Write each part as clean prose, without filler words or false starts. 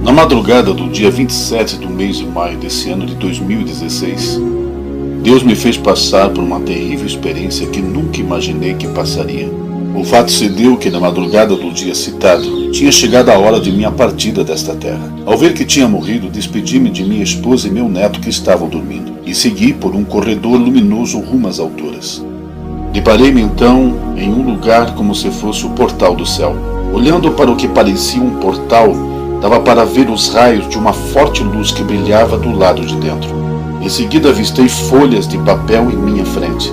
Na madrugada do dia 27 do mês de maio desse ano de 2016, Deus me fez passar por uma terrível experiência que nunca imaginei que passaria. O fato se deu que na madrugada do dia citado, tinha chegado a hora de minha partida desta terra. Ao ver que tinha morrido, despedi-me de minha esposa e meu neto que estavam dormindo, e segui por um corredor luminoso rumo às alturas. Deparei-me então em um lugar como se fosse o portal do céu. Olhando para o que parecia um portal, dava para ver os raios de uma forte luz que brilhava do lado de dentro. Em seguida avistei folhas de papel em minha frente.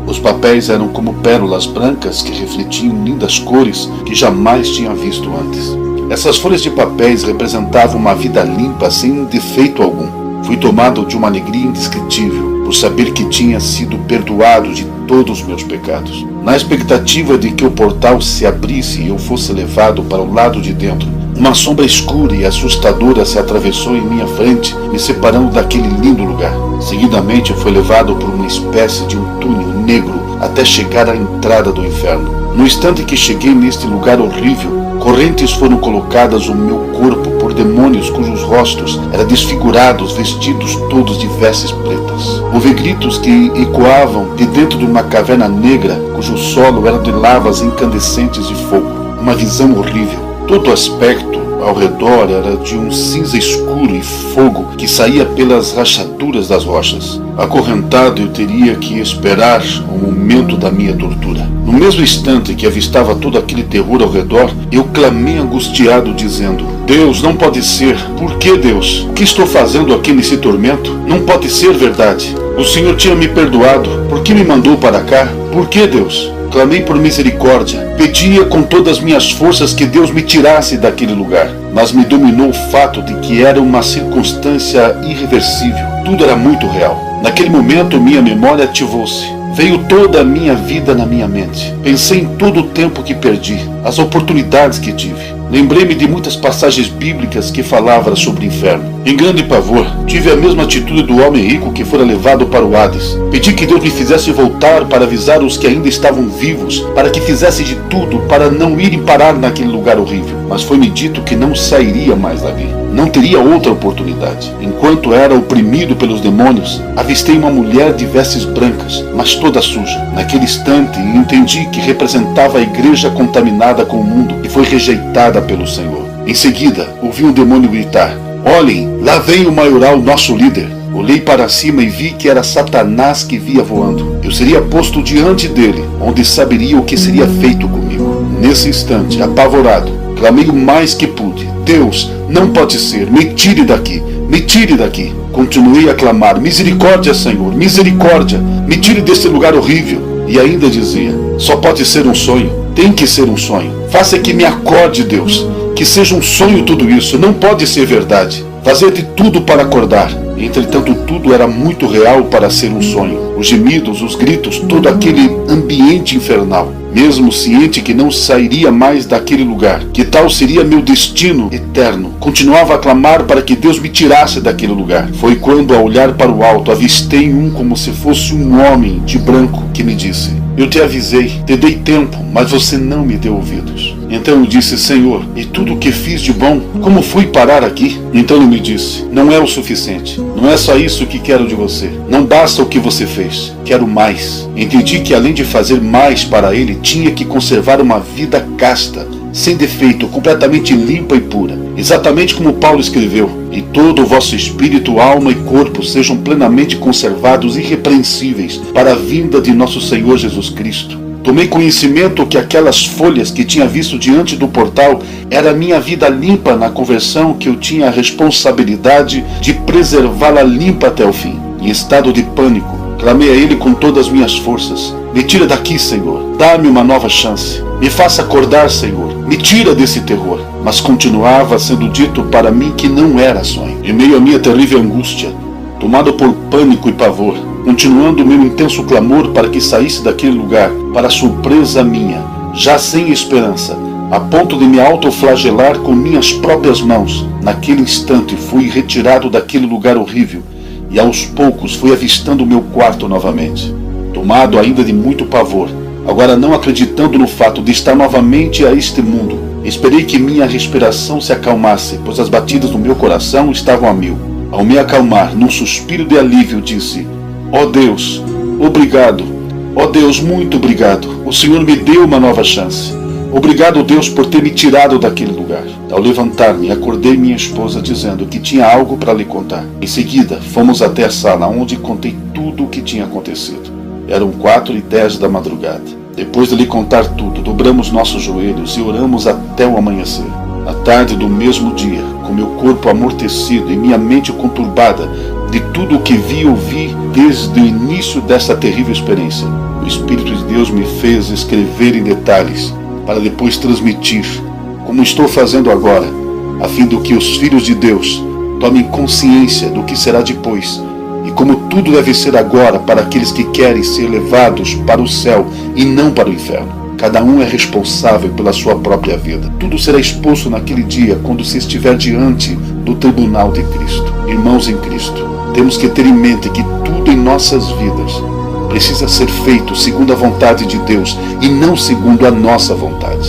Os papéis eram como pérolas brancas que refletiam lindas cores que jamais tinha visto antes. Essas folhas de papéis representavam uma vida limpa sem defeito algum. Fui tomado de uma alegria indescritível por saber que tinha sido perdoado de todos os meus pecados. Na expectativa de que o portal se abrisse e eu fosse levado para o lado de dentro, uma sombra escura e assustadora se atravessou em minha frente, me separando daquele lindo lugar. Seguidamente fui levado por uma espécie de um túnel negro até chegar à entrada do inferno. No instante que cheguei neste lugar horrível, correntes foram colocadas no meu corpo por demônios cujos rostos eram desfigurados, vestidos todos de vestes pretas. Houve gritos que ecoavam de dentro de uma caverna negra, cujo solo era de lavas incandescentes de fogo. Uma visão horrível. Todo o aspecto ao redor era de um cinza escuro e fogo que saía pelas rachaduras das rochas. Acorrentado, eu teria que esperar o momento da minha tortura. No mesmo instante que avistava todo aquele terror ao redor, eu clamei angustiado, dizendo: Deus, não pode ser. Por que, Deus? O que estou fazendo aqui nesse tormento? Não pode ser verdade. O Senhor tinha me perdoado. Por que me mandou para cá? Por que, Deus? Clamei por misericórdia, pedia com todas as minhas forças que Deus me tirasse daquele lugar, mas me dominou o fato de que era uma circunstância irreversível. Tudo era muito real. Naquele momento minha memória ativou-se. Veio toda a minha vida na minha mente. Pensei em todo o tempo que perdi, as oportunidades que tive. Lembrei-me de muitas passagens bíblicas que falavam sobre o inferno. Em grande pavor, tive a mesma atitude do homem rico que fora levado para o Hades. Pedi que Deus me fizesse voltar para avisar os que ainda estavam vivos, para que fizesse de tudo para não irem parar naquele lugar horrível. Mas foi-me dito que não sairia mais dali. Não teria outra oportunidade. Enquanto era oprimido pelos demônios, avistei uma mulher de vestes brancas, mas toda suja. Naquele instante, entendi que representava a igreja contaminada com o mundo e foi rejeitada pelo Senhor. Em seguida, ouvi um demônio gritar: Olhem, lá vem o maioral, nosso líder. Olhei para cima e vi que era Satanás que via voando. Eu seria posto diante dele, onde saberia o que seria feito comigo. Nesse instante, apavorado, clamei o mais que pude: Deus, não pode ser, me tire daqui, me tire daqui. Continuei a clamar: misericórdia, Senhor, misericórdia, me tire desse lugar horrível. E ainda dizia: só pode ser um sonho, tem que ser um sonho. Faça que me acorde, Deus, que seja um sonho tudo isso, não pode ser verdade. Fazia de tudo para acordar. Entretanto, tudo era muito real para ser um sonho. Os gemidos, os gritos, todo aquele ambiente infernal. Mesmo ciente que não sairia mais daquele lugar, que tal seria meu destino eterno, continuava a clamar para que Deus me tirasse daquele lugar. Foi quando, ao olhar para o alto, avistei como se fosse um homem de branco que me disse: eu te avisei, te dei tempo, mas você não me deu ouvidos. Então eu disse: Senhor, e tudo o que fiz de bom, como fui parar aqui? Então ele me disse: não é o suficiente, não é só isso que quero de você, não basta o que você fez, quero mais. Entendi que além de fazer mais para ele, tinha que conservar uma vida casta, sem defeito, completamente limpa e pura. Exatamente como Paulo escreveu: e todo o vosso espírito, alma e corpo sejam plenamente conservados irrepreensíveis para a vinda de nosso Senhor Jesus Cristo. Tomei conhecimento que aquelas folhas que tinha visto diante do portal era a minha vida limpa na conversão, que eu tinha a responsabilidade de preservá-la limpa até o fim. Em estado de pânico, clamei a Ele com todas as minhas forças: me tira daqui, Senhor, dá-me uma nova chance, me faça acordar, Senhor, me tira desse terror. Mas continuava sendo dito para mim que não era sonho. Em meio à minha terrível angústia, tomado por pânico e pavor, continuando meu intenso clamor para que saísse daquele lugar, para surpresa minha, já sem esperança, a ponto de me autoflagelar com minhas próprias mãos, naquele instante fui retirado daquele lugar horrível e aos poucos fui avistando o meu quarto novamente. Tomado ainda de muito pavor, agora não acreditando no fato de estar novamente a este mundo, Esperei que minha respiração se acalmasse, pois as batidas do meu coração estavam a 1000. Ao me acalmar, num suspiro de alívio, disse: ó Deus, obrigado. Ó Deus, muito obrigado. O Senhor me deu uma nova chance. Obrigado, Deus, por ter me tirado daquele lugar. Ao levantar-me, acordei minha esposa dizendo que tinha algo para lhe contar. Em seguida, fomos até a sala onde contei tudo o que tinha acontecido. Eram 4h10 da madrugada. Depois de lhe contar tudo, dobramos nossos joelhos e oramos até o amanhecer. À tarde do mesmo dia, com meu corpo amortecido e minha mente conturbada de tudo o que vi e ouvi desde o início dessa terrível experiência, o Espírito de Deus me fez escrever em detalhes para depois transmitir, como estou fazendo agora, a fim de que os filhos de Deus tomem consciência do que será depois e como tudo deve ser agora para aqueles que querem ser levados para o céu e não para o inferno. Cada um é responsável pela sua própria vida. Tudo será exposto naquele dia quando se estiver diante do tribunal de Cristo. Irmãos em Cristo, temos que ter em mente que tudo em nossas vidas precisa ser feito segundo a vontade de Deus e não segundo a nossa vontade.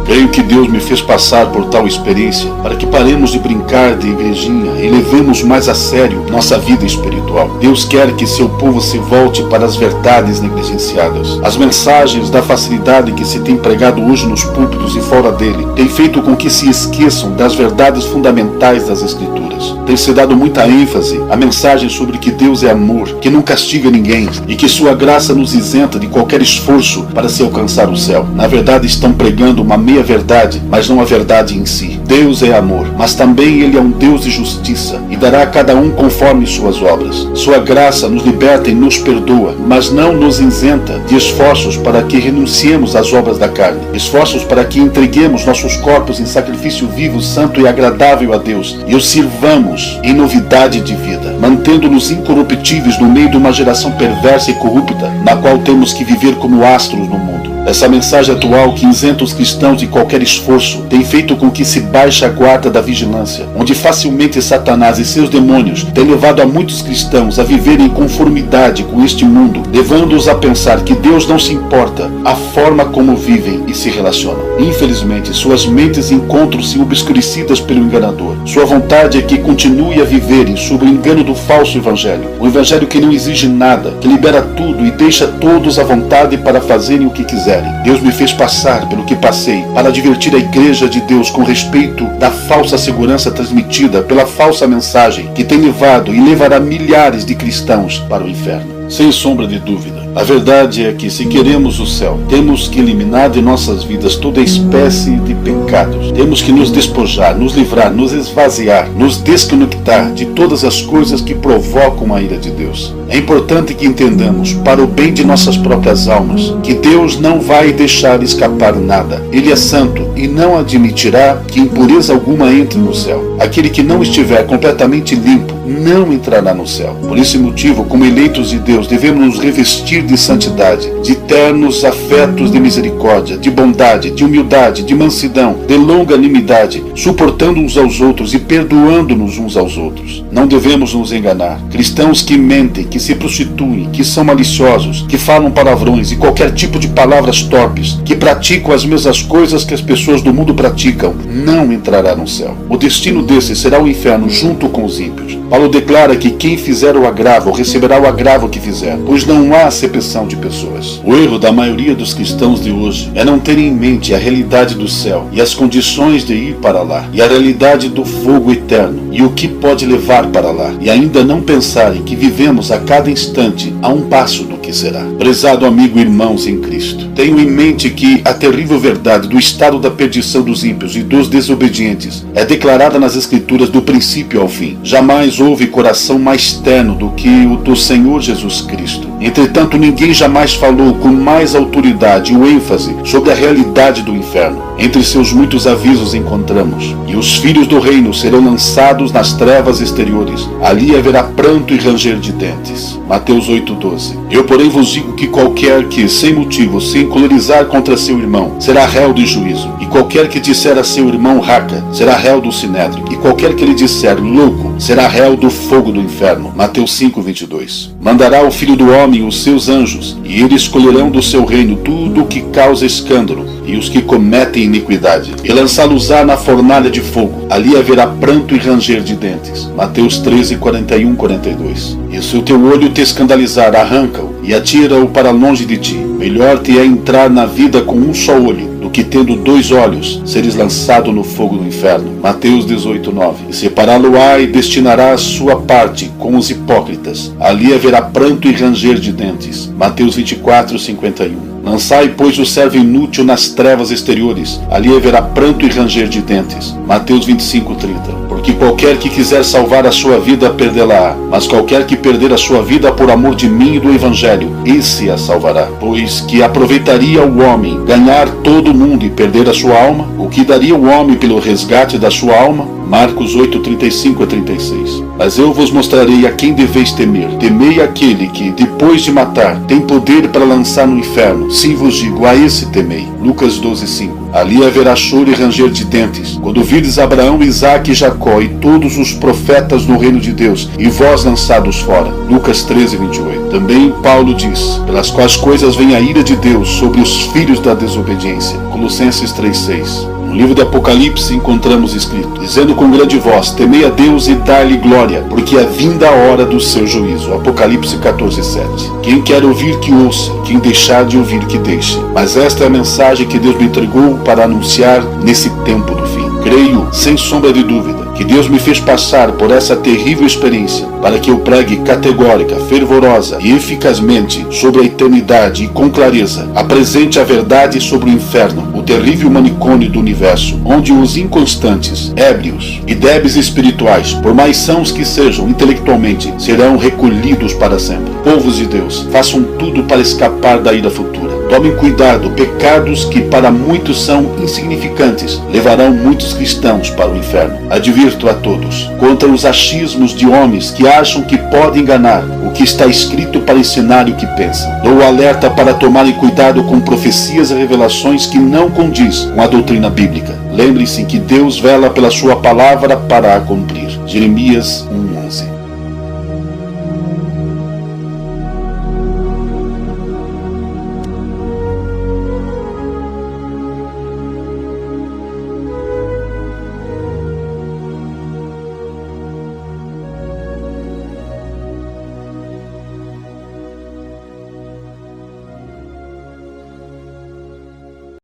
Creio que Deus me fez passar por tal experiência para que paremos de brincar de igrejinha e levemos mais a sério nossa vida espiritual. Deus quer que seu povo se volte para as verdades negligenciadas. As mensagens da facilidade que se tem pregado hoje nos púlpitos e fora dele têm feito com que se esqueçam das verdades fundamentais das Escrituras. Tem se dado muita ênfase à mensagem sobre que Deus é amor, que não castiga ninguém e que sua graça nos isenta de qualquer esforço para se alcançar o céu. Na verdade, estão pregando uma meia-verdade, mas não a verdade em si. Deus é amor, mas também Ele é um Deus de justiça e dará a cada um conforme suas obras. Sua graça nos liberta e nos perdoa, mas não nos isenta de esforços para que renunciemos às obras da carne, esforços para que entreguemos nossos corpos em sacrifício vivo, santo e agradável a Deus e os sirvamos em novidade de vida, mantendo-nos incorruptíveis no meio de uma geração perversa e corrupta, na qual temos que viver como astros no mundo. Essa mensagem atual que isenta os cristãos de qualquer esforço tem feito com que se baixe a guarda da vigilância, onde facilmente Satanás e seus demônios têm levado a muitos cristãos a viverem em conformidade com este mundo, levando-os a pensar que Deus não se importa a forma como vivem e se relacionam. Infelizmente, suas mentes encontram-se obscurecidas pelo enganador. Sua vontade é que continue a viverem sob o engano do falso evangelho, um evangelho que não exige nada, que libera tudo e deixa todos à vontade para fazerem o que quiserem. Deus me fez passar pelo que passei para advertir a igreja de Deus com respeito da falsa segurança transmitida pela falsa mensagem que tem levado e levará milhares de cristãos para o inferno. Sem sombra de dúvida, a verdade é que, se queremos o céu, temos que eliminar de nossas vidas toda espécie de pecados. Temos que nos despojar, nos livrar, nos esvaziar, nos desconectar de todas as coisas que provocam a ira de Deus. É importante que entendamos, para o bem de nossas próprias almas, que Deus não vai deixar escapar nada. Ele é santo e não admitirá que impureza alguma entre no céu. Aquele que não estiver completamente limpo não entrará no céu. Por esse motivo, como eleitos de Deus, devemos nos revestir de santidade, de ternos afetos de misericórdia, de bondade, de humildade, de mansidão, de longanimidade, suportando uns aos outros e perdoando-nos uns aos outros. Não devemos nos enganar. Cristãos que mentem, que se prostituem, que são maliciosos, que falam palavrões e qualquer tipo de palavras torpes, que praticam as mesmas coisas que as pessoas do mundo praticam, não entrará no céu. O destino desses será o inferno junto com os ímpios. Paulo declara que quem fizer o agravo receberá o agravo que fizer, pois não há acepção de pessoas. O erro da maioria dos cristãos de hoje é não terem em mente a realidade do céu e as condições de ir para lá, e a realidade do fogo eterno e o que pode levar para lá, e ainda não pensarem que vivemos a cada instante a um passo do que será. Prezado amigo e irmãos em Cristo, tenho em mente que a terrível verdade do estado da perdição dos ímpios e dos desobedientes é declarada nas Escrituras do princípio ao fim. Jamais houve coração mais terno do que o do Senhor Jesus Cristo. Entretanto, ninguém jamais falou com mais autoridade e ênfase sobre a realidade do inferno. Entre seus muitos avisos encontramos: e os filhos do reino serão lançados nas trevas exteriores, ali haverá pranto e ranger de dentes. Mateus 8,12. Eu, porém, vos digo que qualquer que, sem motivo, se encolerizar contra seu irmão, será réu de juízo, e qualquer que disser a seu irmão raca, será réu do sinédrio, e qualquer que lhe disser louco, será réu do fogo do inferno. Mateus 5,22. Mandará o Filho do Homem reúne os seus anjos, e eles escolherão do seu reino tudo o que causa escândalo, e os que cometem iniquidade, e lançá-los-á na fornalha de fogo. Ali haverá pranto e ranger de dentes. Mateus 13, 41, 42. E se o teu olho te escandalizar, arranca-o, e atira-o para longe de ti. Melhor te é entrar na vida com um só olho, do que tendo 2 olhos, seres lançado no fogo do inferno. Mateus 18, 9. E separá-lo-á e destinará a sua parte com os hipócritas. Ali haverá pranto e ranger de dentes. Mateus 24, 51. Lançai, pois, o servo inútil nas trevas exteriores. Ali haverá pranto e ranger de dentes. Mateus 25, 30. Porque qualquer que quiser salvar a sua vida, perdê-la-á. Mas qualquer que perder a sua vida por amor de mim e do Evangelho, esse a salvará. Pois que aproveitaria o homem ganhar todo o mundo e perder a sua alma? O que daria o homem pelo resgate da sua alma? Marcos 8, 35 a 36. Mas eu vos mostrarei a quem deveis temer. Temei aquele que, depois de matar, tem poder para lançar no inferno. Sim vos digo, a esse temei. Lucas 12, 5. Ali haverá choro e ranger de dentes, quando virdes Abraão, Isaque e Jacó e todos os profetas no reino de Deus, e vós lançados fora. Lucas 13, 28. Também Paulo diz, pelas quais coisas vem a ira de Deus sobre os filhos da desobediência. Colossenses 3, 6. No livro do Apocalipse encontramos escrito, dizendo com grande voz, temei a Deus e dai-lhe glória, porque é vinda a hora do seu juízo. Apocalipse 14, 7. Quem quer ouvir, que ouça, quem deixar de ouvir, que deixe. Mas esta é a mensagem que Deus me entregou para anunciar nesse tempo do fim. Creio, sem sombra de dúvida, que Deus me fez passar por essa terrível experiência para que eu pregue categórica, fervorosa e eficazmente sobre a eternidade e com clareza apresente a verdade sobre o inferno, o terrível manicômio do universo, onde os inconstantes, ébrios e débeis espirituais, por mais sãos que sejam intelectualmente, serão recolhidos para sempre. Povos de Deus, façam tudo para escapar da ira futura. Tomem cuidado, pecados que para muitos são insignificantes levarão muitos cristãos para o inferno. Advirto a todos contra os achismos de homens que acham que podem enganar o que está escrito para ensinar o que pensam. Dou alerta para tomarem cuidado com profecias e revelações que não condiz com a doutrina bíblica. Lembre-se que Deus vela pela sua palavra para a cumprir. Jeremias 1:11.